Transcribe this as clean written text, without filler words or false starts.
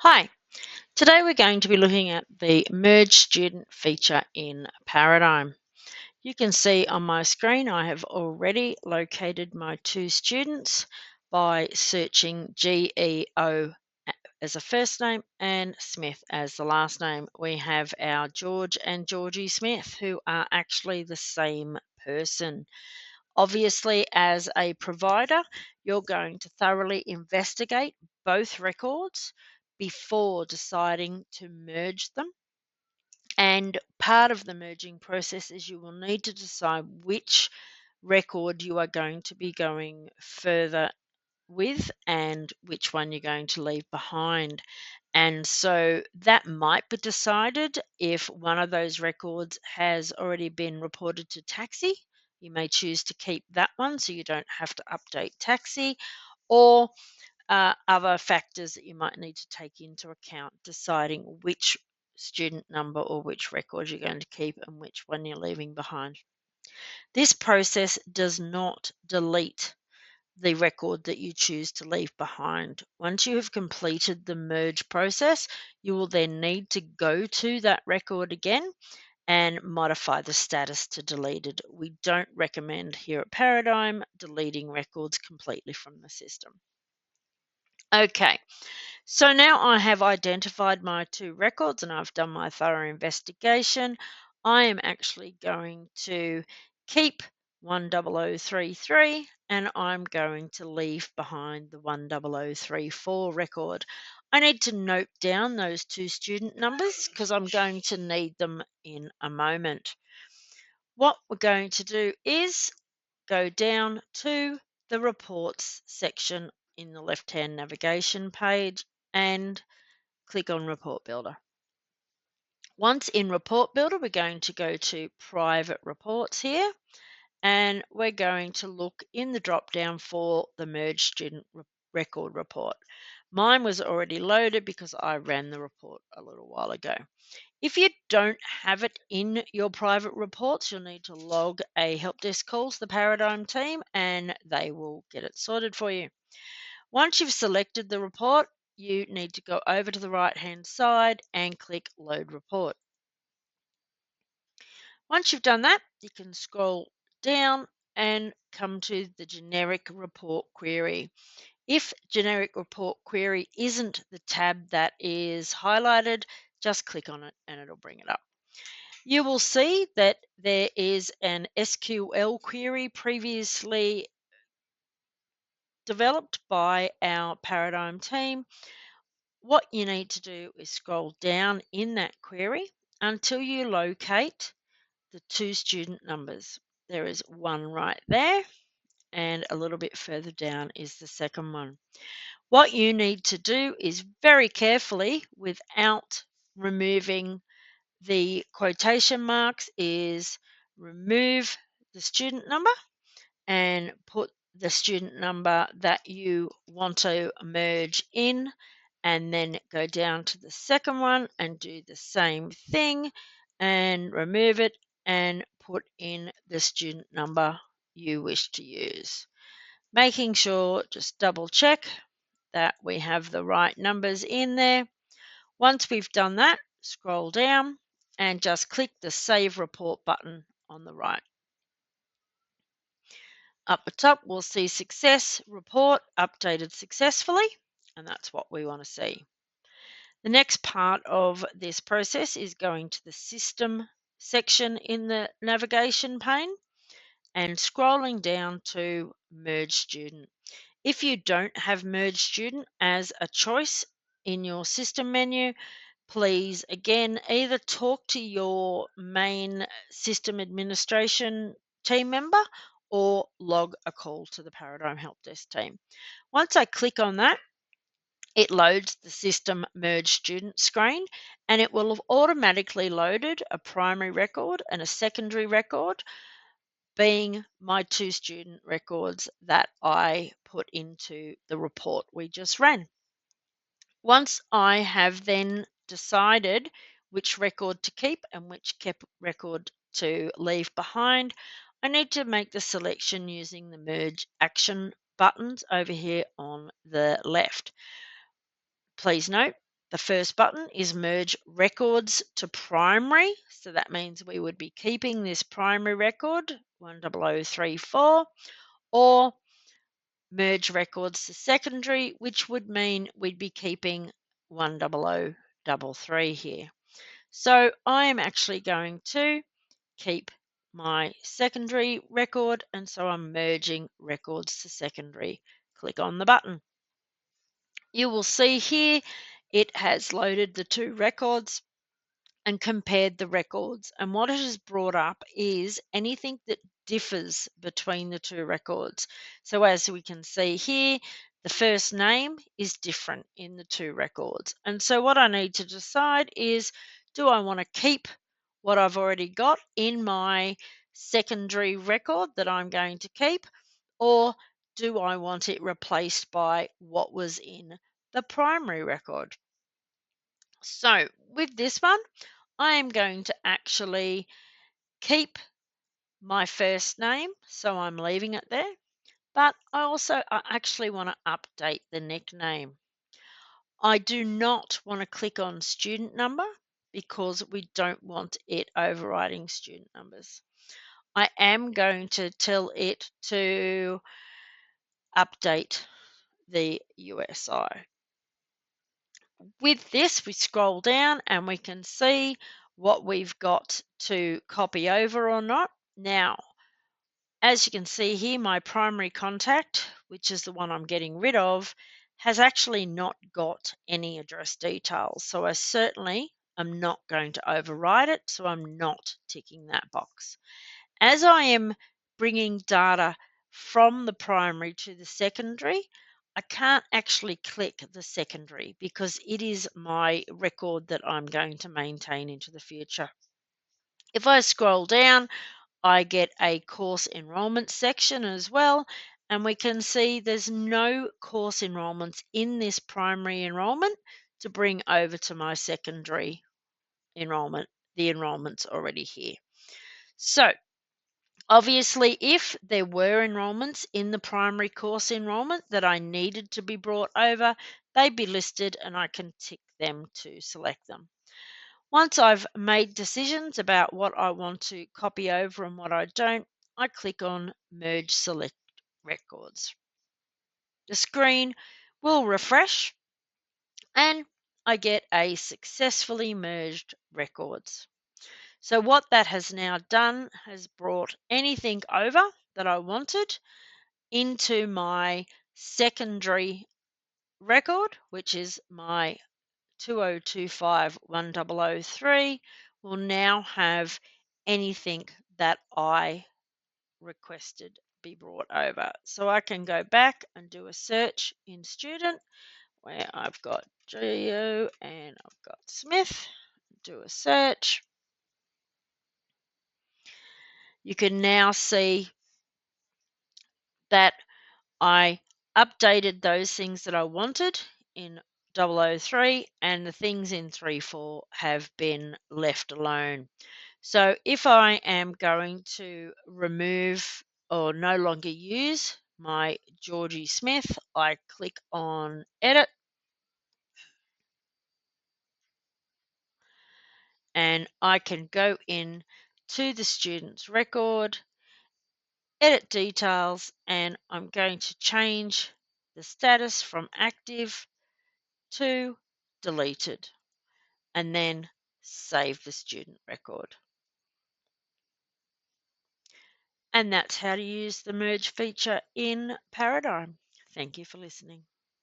Hi, today we're going to be looking at the Merge Student feature in Paradigm. You can see on my screen I have already located my two students by searching GEO as a first name and Smith as the last name. We have our George and Georgie Smith, who are actually the same person. Obviously, as a provider, you're going to thoroughly investigate both records before deciding to merge them. And part of the merging process is you will need to decide which record you are going to be going further with and which one you're going to leave behind. And so that might be decided if one of those records has already been reported to taxi. You may choose to keep that one so you don't have to update taxi, or other factors that you might need to take into account deciding which student number or which record you're going to keep and which one you're leaving behind. This process does not delete the record that you choose to leave behind. Once you have completed the merge process, you will then need to go to that record again and modify the status to deleted. We don't recommend here at Paradigm deleting records completely from the system. Okay, so now I have identified my two records and I've done my thorough investigation. I am actually going to keep 10033 and I'm going to leave behind the 10034 record. I need to note down those two student numbers because I'm going to need them in a moment. What we're going to do is go down to the reports section in the left-hand navigation page and click on Report Builder. Once in Report Builder, we're going to go to Private Reports here, and we're going to look in the drop-down for the Merged Student Record Report. Mine was already loaded because I ran the report a little while ago. If you don't have it in your private reports, you'll need to log a help desk call to the Paradigm team and they will get it sorted for you. Once you've selected the report, you need to go over to the right-hand side and click Load Report. Once you've done that, you can scroll down and come to the generic report query. If generic report query isn't the tab that is highlighted, just click on it and it'll bring it up. You will see that there is an SQL query previously developed by our Paradigm team. What you need to do is scroll down in that query until you locate the two student numbers. There is one right there, and a little bit further down is the second one. What you need to do is very carefully, without removing the quotation marks, is remove the student number and put the student number that you want to merge in, and then go down to the second one and do the same thing and remove it and put in the student number you wish to use. Making sure, just double check that we have the right numbers in there. Once we've done that, scroll down and just click the Save Report button on the right. Up the top, we'll see Success Report updated successfully, and that's what we want to see. The next part of this process is going to the System section in the navigation pane and scrolling down to Merge Student. If you don't have Merge Student as a choice in your system menu, please again either talk to your main system administration team member or log a call to the Paradigm Help Desk team. Once I click on that, it loads the system merge student screen and it will have automatically loaded a primary record and a secondary record, being my two student records that I put into the report we just ran. Once I have then decided which record to keep and which record to leave behind, I need to make the selection using the merge action buttons over here on the left. Please note, The first button is merge records to primary. So that means we would be keeping this primary record 10034, or merge records to secondary, which would mean we'd be keeping 10033 here. So I am actually going to keep my secondary record, and so I'm merging records to secondary. Click on the button. You will see here it has loaded the two records and compared the records. And what it has brought up is anything that differs between the two records. So as we can see here, the first name is different in the two records. And so what I need to decide is, do I want to keep what I've already got in my secondary record that I'm going to keep, or do I want it replaced by what was in the primary record? So with this one, I am going to actually keep my first name, so I'm leaving it there, but I actually want to update the nickname. I do not want to click on student number because we don't want it overriding student numbers. I am going to tell it to update the USI. With this, we scroll down and we can see what we've got to copy over or not. Now, as you can see here, my primary contact, which is the one I'm getting rid of, has actually not got any address details. So I certainly am not going to override it, so I'm not ticking that box. As I am bringing data from the primary to the secondary, I can't actually click the secondary because it is my record that I'm going to maintain into the future. If I scroll down, I get a course enrollment section as well, and we can see there's no course enrollments in this primary enrollment to bring over to my secondary enrollment. The enrollment's already here. So obviously, if there were enrollments in the primary course enrollment that I needed to be brought over, they'd be listed and I can tick them to select them. Once I've made decisions about what I want to copy over and what I don't, I click on Merge Select Records. The screen will refresh and I get a successfully merged records. So what that has now done has brought anything over that I wanted into my secondary record, which is my 2025-1003, will now have anything that I requested be brought over. So I can go back and do a search in student where I've got Geo and I've got Smith. Do a search. You can now see that I updated those things that I wanted in 003 and the things in 34 have been left alone. So if I am going to remove or no longer use my Georgie Smith, I click on edit and I can go in to the student's record, edit details, and I'm going to change the status from active to deleted and then save the student record. And that's how to use the merge feature in Paradigm. Thank you for listening.